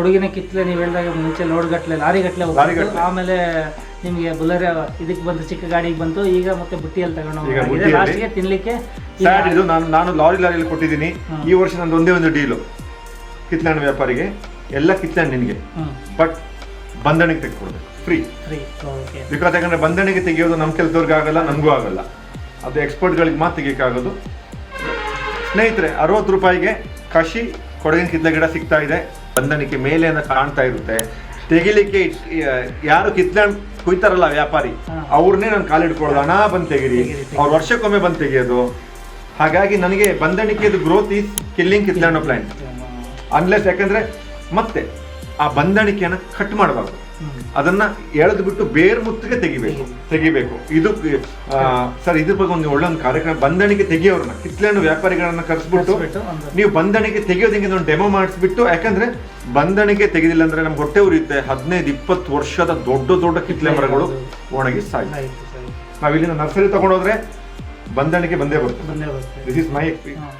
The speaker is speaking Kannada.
ಕೊಡಗಿನ ಕಿತ್ತಲೆ ನೀವು ಹೇಳಿದಾಗ ಮುಂಚೆ ಲೋಡ್ ಗಟ್ಟಲೆ ಲಾರಿ ಗಟ್ಟಲೆ ಆಮೇಲೆ ನಿಮಗೆ ಬುಲೆರೋ ಇದಕ್ಕೆ ಬಂತು, ಚಿಕ್ಕ ಗಾಡಿಗೆ ಬಂತು, ಈಗ ಮತ್ತೆ ಬುಟ್ಟಿಯಲ್ಲಿ ತಗೊಂಡು ಲಾಸ್ಟ್ಗೆ ತಿನ್ಲಿಕ್ಕೆ. ಇದು ನಾನು ಲಾರಿಯಲ್ಲಿ ಕೊಟ್ಟಿದ್ದೀನಿ. ಈ ವರ್ಷ ನಂದು ಒಂದೇ ಡೀಲು ಕಿತ್ತಲೆ ಹಣ್ಣು ವ್ಯಾಪಾರಿಗೆ, ಎಲ್ಲ ಕಿತ್ತಲೆ ಹಣ್ಣು ನಿನಗೆ, ಬಟ್ ಬಂಧಣಿಗೆ ತೆಗೆದುಕೊಡ್ಬೇಕು ಫ್ರೀ. ಬಿಕಾಸ್ ಯಾಕಂದ್ರೆ ಬಂಧಣಿಗೆ ತೆಗೆಯೋದು ನಮ್ಮ ಕೆಲಸದವ್ರಿಗೆ ಆಗಲ್ಲ, ನಮಗೂ ಆಗಲ್ಲ, ಅದು ಎಕ್ಸ್ಪರ್ಟ್ಗಳಿಗೆ ಮಾತ್ರ ತೆಗಿಯಕ್ಕಾಗೋದು. ಸ್ನೇಹಿತರೆ, 60 ರೂಪಾಯಿಗೆ ಕಷಿ ಕೊಡಗಿನ ಕಿತ್ತಲೆ ಗಿಡ ಸಿಗ್ತಾ ಇದೆ. ಬಂಧಣಿಕೆ ಮೇಲೆ ಕಾಣ್ತಾ ಇರುತ್ತೆ. ತೆಗಿಲಿಕ್ಕೆ ಯಾರು ಕಿತ್ತಲೆ ಹಣ್ಣು ಕುಯ್ತಾರಲ್ಲ ವ್ಯಾಪಾರಿ, ಅವ್ರನ್ನೇ ನಾನು ಕಾಲಿಡ್ಕೊಳ್ಳೋದು, ಹಣ ಬಂದು ತೆಗೀರಿ, ಅವ್ರು ವರ್ಷಕ್ಕೊಮ್ಮೆ ಬಂದು ತೆಗಿಯೋದು. ಹಾಗಾಗಿ ನನಗೆ ಬಂಧಣಿಕೆದು ಗ್ರೋತ್ ಈಸ್ ಕಿಲ್ಲಿಂಗ್ ಕಿತ್ತಲೆ ಹಣ್ಣು ಪ್ಲಾಂಟ್ ಅನ್ಲೆಸ್. ಯಾಕಂದ್ರೆ ಮತ್ತೆ ಆ ಬಂಧಣಿಕೆಯನ್ನು ಕಟ್ ಮಾಡಬಾರ್ದು, ಅದನ್ನ ಎಳೆದು ಬಿಟ್ಟು ಬೇರ್ ಮುತ್ತಿಗೆ ತೆಗಿಬೇಕು. ಇದು ಸರ್, ಇದ್ರ ಬಗ್ಗೆ ಒಂದು ಒಳ್ಳೆ ಕಾರ್ಯಕ್ರಮ, ಬಂಧಣಿಕೆ ತೆಗಿಯೋರನ್ನ ಕಿತ್ತಲೆ ಹಣ್ಣು ವ್ಯಾಪಾರಿಗಳನ್ನ ಕರೆಸ್ಬಿಟ್ಟು ನೀವು ಬಂಧಣಿಕೆ ತೆಗಿಯೋದು ಹಿಂಗೆ ಒಂದು ಡೆಮೋ ಮಾಡಿಸ್ಬಿಟ್ಟು. ಯಾಕಂದ್ರೆ ಬಂಧಣಿಕೆ ತೆಗೆದಿಲ್ಲ ಅಂದ್ರೆ ನಮ್ಗೆ ಹೊಟ್ಟೆ ಉರಿಯುತ್ತೆ. 15-20 ವರ್ಷದ ದೊಡ್ಡ ಕಿತ್ತಲೆ ಮರಗಳು ಒಣಗಿ ಸಾಯ್ತು. ನಾವಿಲ್ಲಿಂದ ನರ್ಸರಿ ತಗೊಂಡೋದ್ರೆ ಬಂಧಣಿಕೆ ಬಂದೇ ಬರುತ್ತೆ. This is my experience.